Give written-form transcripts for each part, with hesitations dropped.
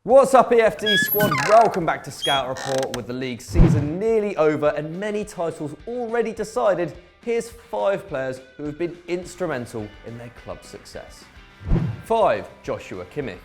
What's up, EFD squad? Welcome back to Scout Report. With the league season nearly over and many titles already decided, here's 5 players who have been instrumental in their club's success. 5. Joshua Kimmich.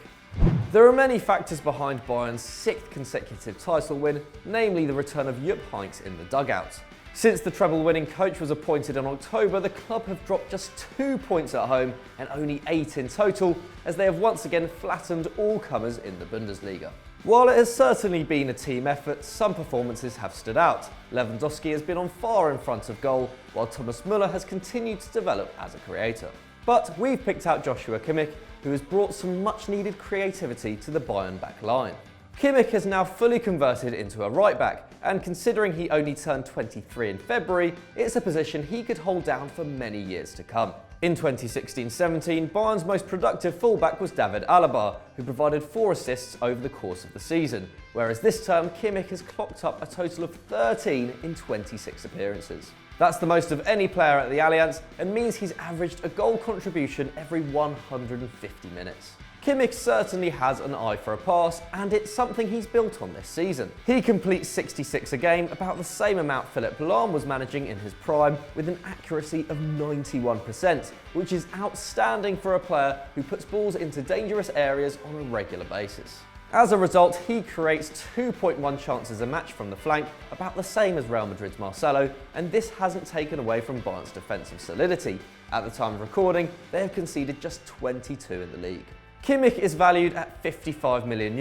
There are many factors behind Bayern's 6th consecutive title win, namely the return of Jupp Heynckes in the dugout. Since the treble-winning coach was appointed in October, the club have dropped just 2 points at home and only 8 in total, as they have once again flattened all comers in the Bundesliga. While it has certainly been a team effort, some performances have stood out. Lewandowski has been on far in front of goal, while Thomas Müller has continued to develop as a creator. But we've picked out Joshua Kimmich, who has brought some much-needed creativity to the Bayern back line. Kimmich has now fully converted into a right-back, and considering he only turned 23 in February, it's a position he could hold down for many years to come. In 2016-17, Bayern's most productive fullback was David Alaba, who provided 4 assists over the course of the season, whereas this term Kimmich has clocked up a total of 13 in 26 appearances. That's the most of any player at the Allianz and means he's averaged a goal contribution every 150 minutes. Kimmich certainly has an eye for a pass, and it's something he's built on this season. He completes 66 a game, about the same amount Philipp Lahm was managing in his prime, with an accuracy of 91%, which is outstanding for a player who puts balls into dangerous areas on a regular basis. As a result, he creates 2.1 chances a match from the flank, about the same as Real Madrid's Marcelo, and this hasn't taken away from Bayern's defensive solidity. At the time of recording, they have conceded just 22 in the league. Kimmich is valued at €55 million,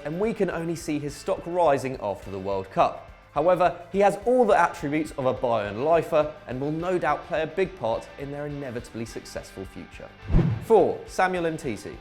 and we can only see his stock rising after the World Cup. However, he has all the attributes of a Bayern lifer and will no doubt play a big part in their inevitably successful future. 4. Samuel Umtiti.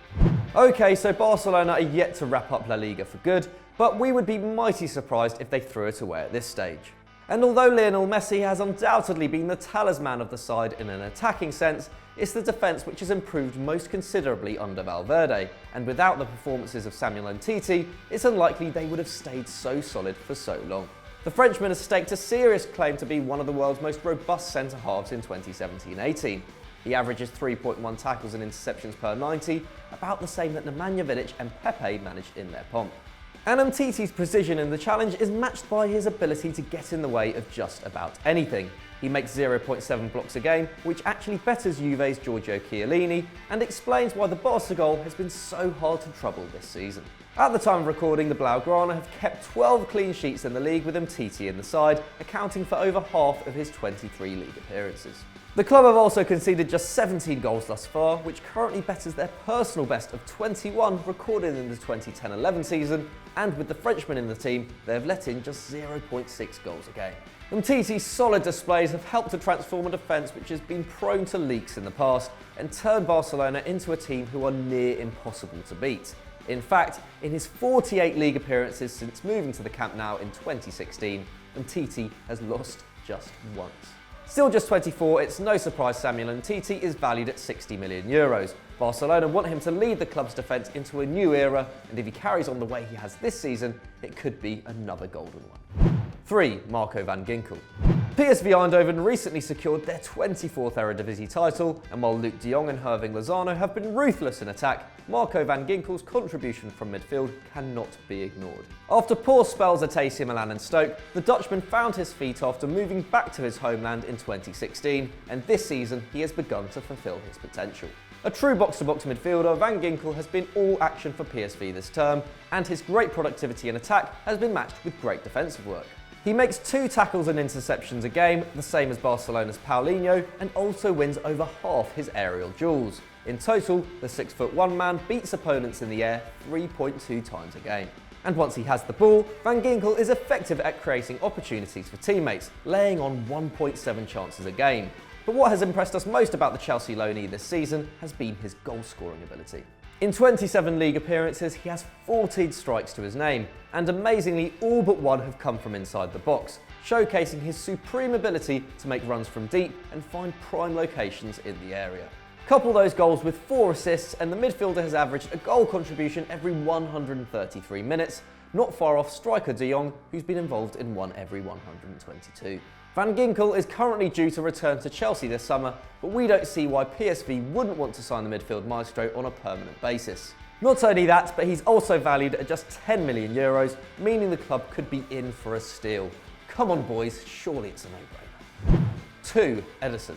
Okay, so Barcelona are yet to wrap up La Liga for good, but we would be mighty surprised if they threw it away at this stage. And although Lionel Messi has undoubtedly been the talisman of the side in an attacking sense, it's the defence which has improved most considerably under Valverde, and without the performances of Samuel Umtiti, it's unlikely they would have stayed so solid for so long. The Frenchman has staked a serious claim to be one of the world's most robust centre-halves in 2017-18. He averages 3.1 tackles and interceptions per 90, about the same that Nemanja Vidic and Pepe managed in their pomp. And Umtiti's precision in the challenge is matched by his ability to get in the way of just about anything. He makes 0.7 blocks a game, which actually betters Juve's Giorgio Chiellini and explains why the Barca goal has been so hard to trouble this season. At the time of recording, the Blaugrana have kept 12 clean sheets in the league with Umtiti in the side, accounting for over half of his 23 league appearances. The club have also conceded just 17 goals thus far, which currently betters their personal best of 21 recorded in the 2010-11 season, and with the Frenchman in the team, they have let in just 0.6 goals a game. Umtiti's solid displays have helped to transform a defence which has been prone to leaks in the past, and turn Barcelona into a team who are near impossible to beat. In fact, in his 48 league appearances since moving to the Camp Nou in 2016, Umtiti has lost just once. Still just 24, it's no surprise Samuel Umtiti is valued at €60 million. Barcelona want him to lead the club's defence into a new era, and if he carries on the way he has this season, it could be another golden one. 3. Marco van Ginkel. PSV Eindhoven recently secured their 24th Eredivisie title, and while Luc de Jong and Hirving Lozano have been ruthless in attack, Marco van Ginkel's contribution from midfield cannot be ignored. After poor spells at AC Milan and Stoke, the Dutchman found his feet after moving back to his homeland in 2016, and this season he has begun to fulfil his potential. A true box-to-box midfielder, Van Ginkel has been all action for PSV this term, and his great productivity in attack has been matched with great defensive work. He makes 2 tackles and interceptions a game, the same as Barcelona's Paulinho, and also wins over half his aerial duels. In total, the 6'1" man beats opponents in the air 3.2 times a game. And once he has the ball, Van Ginkel is effective at creating opportunities for teammates, laying on 1.7 chances a game. But what has impressed us most about the Chelsea loanee this season has been his goal-scoring ability. In 27 league appearances, he has 14 strikes to his name, and amazingly, all but 1 have come from inside the box, showcasing his supreme ability to make runs from deep and find prime locations in the area. Couple those goals with 4 assists, and the midfielder has averaged a goal contribution every 133 minutes, not far off striker de Jong, who's been involved in one every 122. Van Ginkel is currently due to return to Chelsea this summer, but we don't see why PSV wouldn't want to sign the midfield maestro on a permanent basis. Not only that, but he's also valued at just 10 million euros, meaning the club could be in for a steal. Come on boys, surely it's a no-brainer. 2. Ederson.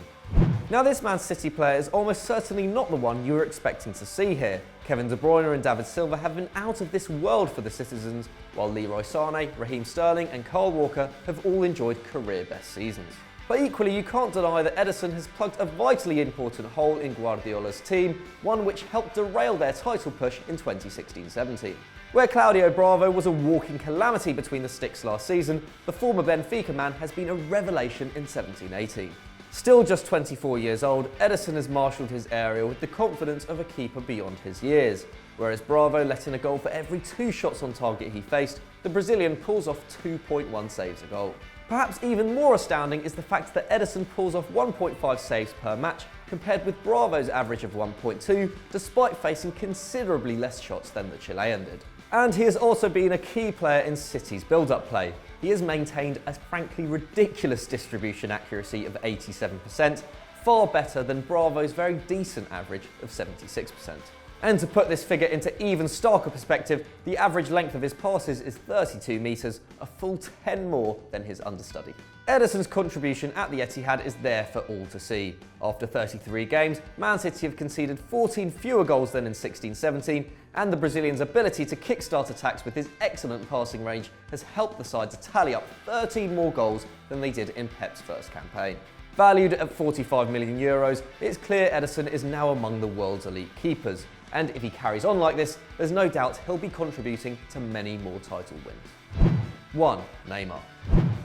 Now this Man City player is almost certainly not the one you were expecting to see here. Kevin De Bruyne and David Silva have been out of this world for the citizens, while Leroy Sané, Raheem Sterling and Kyle Walker have all enjoyed career best seasons. But equally, you can't deny that Ederson has plugged a vitally important hole in Guardiola's team, one which helped derail their title push in 2016-17. Where Claudio Bravo was a walking calamity between the sticks last season, the former Benfica man has been a revelation in 17-18. Still just 24 years old, Ederson has marshalled his area with the confidence of a keeper beyond his years. Whereas Bravo let in a goal for every 2 shots on target he faced, the Brazilian pulls off 2.1 saves a goal. Perhaps even more astounding is the fact that Ederson pulls off 1.5 saves per match compared with Bravo's average of 1.2, despite facing considerably less shots than the Chilean did. And he has also been a key player in City's build-up play. He has maintained a frankly ridiculous distribution accuracy of 87%, far better than Bravo's very decent average of 76%. And to put this figure into even starker perspective, the average length of his passes is 32 metres, a full 10 more than his understudy. Ederson's contribution at the Etihad is there for all to see. After 33 games, Man City have conceded 14 fewer goals than in 16-17, and the Brazilian's ability to kickstart attacks with his excellent passing range has helped the side to tally up 13 more goals than they did in Pep's first campaign. Valued at 45 million euros, it's clear Ederson is now among the world's elite keepers, and if he carries on like this, there's no doubt he'll be contributing to many more title wins. 1. Neymar.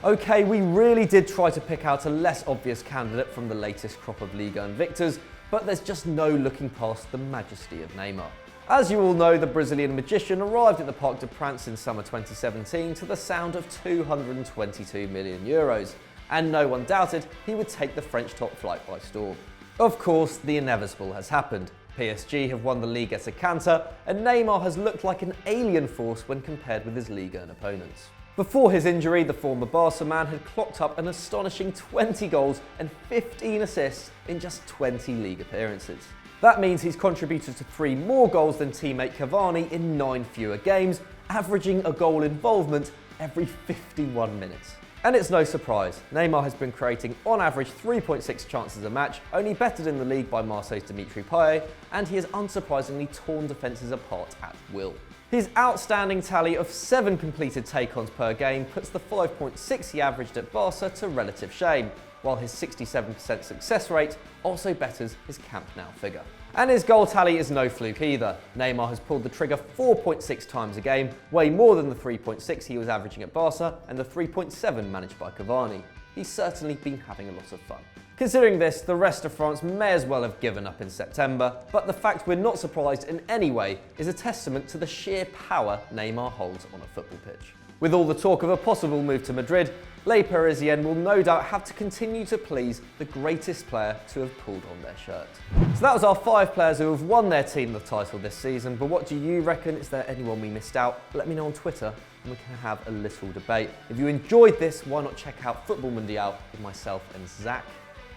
Okay, we really did try to pick out a less obvious candidate from the latest crop of Liga and victors, but there's just no looking past the majesty of Neymar. As you all know, the Brazilian magician arrived at the Parc des Princes in summer 2017 to the sound of 222 million euros, and no one doubted he would take the French top flight by storm. Of course, the inevitable has happened. PSG have won the league at a canter, and Neymar has looked like an alien force when compared with his Liga and opponents. Before his injury, the former Barca man had clocked up an astonishing 20 goals and 15 assists in just 20 league appearances. That means he's contributed to 3 more goals than teammate Cavani in 9 fewer games, averaging a goal involvement every 51 minutes. And it's no surprise, Neymar has been creating on average 3.6 chances a match, only bettered in the league by Marseille's Dimitri Payet, and he has unsurprisingly torn defences apart at will. His outstanding tally of 7 completed take-ons per game puts the 5.6 he averaged at Barca to relative shame, while his 67% success rate also betters his Camp Nou figure. And his goal tally is no fluke either. Neymar has pulled the trigger 4.6 times a game, way more than the 3.6 he was averaging at Barca and the 3.7 managed by Cavani. He's certainly been having a lot of fun. Considering this, the rest of France may as well have given up in September, but the fact we're not surprised in any way is a testament to the sheer power Neymar holds on a football pitch. With all the talk of a possible move to Madrid, Les Parisiens will no doubt have to continue to please the greatest player to have pulled on their shirt. So that was our 5 players who have won their team the title this season, but what do you reckon? Is there anyone we missed out? Let me know on Twitter and we can have a little debate. If you enjoyed this, why not check out Football Mundial with myself and Zach?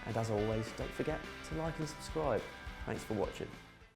And as always, don't forget to like and subscribe. Thanks for watching.